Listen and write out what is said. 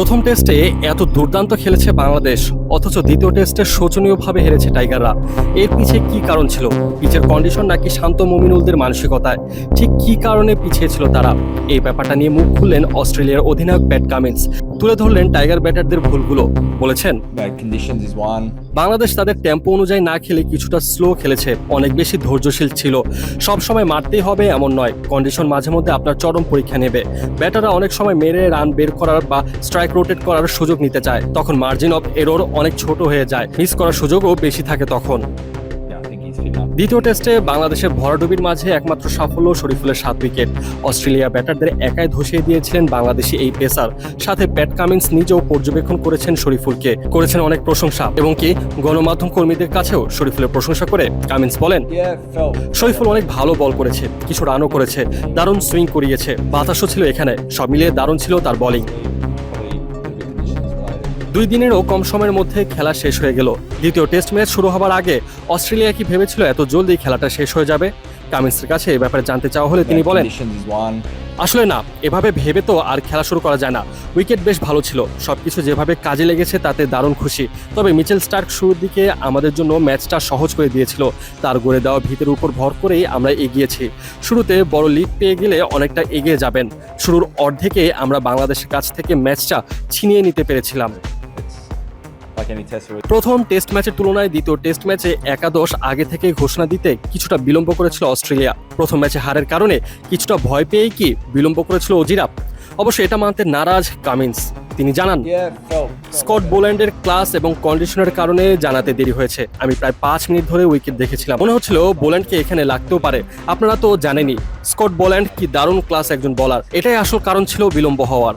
প্রথম টেস্টে এত দুর্দান্ত খেলেছে বাংলাদেশ, অথচ দ্বিতীয় টেস্টে শোচনীয়ভাবে হেরেছে টাইগাররা। এর পিছিয়ে কি কারণ ছিল? পিচের কন্ডিশন নাকি শান্ত মুমিনুলদের মানসিকতায়? ঠিক কি কারণে পিছিয়ে ছিল তারা? এই ব্যাপারটা নিয়ে মুখ খুললেন অস্ট্রেলিয়ার অধিনায়ক প্যাট কামিন্স। তুলে ধরলেন টাইগার ব্যাটারদের ভুলগুলো। বলেছেন, বাংলাদেশ তাদের টেম্পো অনুযায়ী না খেলে কিছুটা স্লো খেলেছে, অনেক বেশি ধৈর্যশীল ছিল। সব সময় মারতেই হবে এমন নয়, কন্ডিশন মাঝে মধ্যে আপনার চরম পরীক্ষা নেবে। ব্যাটাররা অনেক সময় মেরে রান বের করার বা স্ট্রাইক রোটেট করার সুযোগ নিতে চায়, তখন মার্জিন অফ এরর অনেক ছোট হয়ে যায়, মিস করার সুযোগও বেশি থাকে তখন। দ্বিতীয় টেস্টে বাংলাদেশের ভরাডুবির মাঝে একমাত্র সাফল্য শরীফুলের 7 উইকেট। অস্ট্রেলিয়া ব্যাটারদের একাই ধসিয়ে দিয়েছিলেন বাংলাদেশি এই পেসার। সাথে প্যাট কামিন্স নিজেও পর্যবেক্ষণ করেছেন শরীফুলকে, করেছেন অনেক প্রশংসা, এবং কি গণমাধ্যম কর্মীদের কাছেও শরীফুলের প্রশংসা করে কামিন্স বলেন, শরীফুল অনেক ভালো বল করেছে, কিছু রানও করেছে, দারুণ সুইং করিয়েছে, বাতাসও ছিল এখানে, সব মিলিয়ে দারুণ ছিল তার বোলিং। 2 দিনেরও কম সময়ের মধ্যে খেলা শেষ হয়ে গেল। দ্বিতীয় টেস্ট ম্যাচ শুরু হবার আগে অস্ট্রেলিয়া কি ভেবেছিল এত জলদি খেলাটা শেষ হয়ে যাবে? কামিন্সের কাছে এই ব্যাপারে জানতে চাওয়া হলে তিনি বলেন, আসলে না, এভাবে ভেবে তো আর খেলা শুরু করা যায় না। উইকেট বেশ ভালো ছিল, সবকিছু যেভাবে কাজে লেগেছে তাতে দারুণ খুশি। তবে মিচেল স্টার্ক শুরুর দিকে আমাদের জন্য ম্যাচটা সহজ করে দিয়েছিল, তার গড়ে দেওয়া ভিতের উপর ভর করেই আমরা এগিয়েছি। শুরুতে বড় লিড পেয়ে গেলে অনেকটা এগিয়ে যাবেন। শুরুর অর্ধেকে আমরা বাংলাদেশের কাছ থেকে ম্যাচটা ছিনিয়ে নিতে পেরেছিলাম। প্রথম টেস্ট ম্যাচের তুলনায় দ্বিতীয় টেস্ট ম্যাচে একাদশ আগে থেকে ঘোষণা দিতে কিছুটা বিলম্ব করেছিল অস্ট্রেলিয়া। প্রথম ম্যাচে হারের কারণে কিছুটা ভয় পেয়েই কি বিলম্ব করেছিল অজিরা? অবশ্য এটা মানতে নারাজ কামিন্স। তিনি জানান, স্কট বোল্যান্ডের ক্লাস এবং কন্ডিশনের কারণে জানাতে দেরি হয়েছে। আমি প্রায় 5 মিনিট ধরে উইকেট দেখেছিলাম, মনে হচ্ছিল বোল্যান্ডকে এখানে লাগতেও পারে। আপনারা তো জানেনই স্কট বোল্যান্ড কি দারুণ ক্লাস একজন বোলার, এটাই আসল কারণ ছিল বিলম্ব হওয়ার।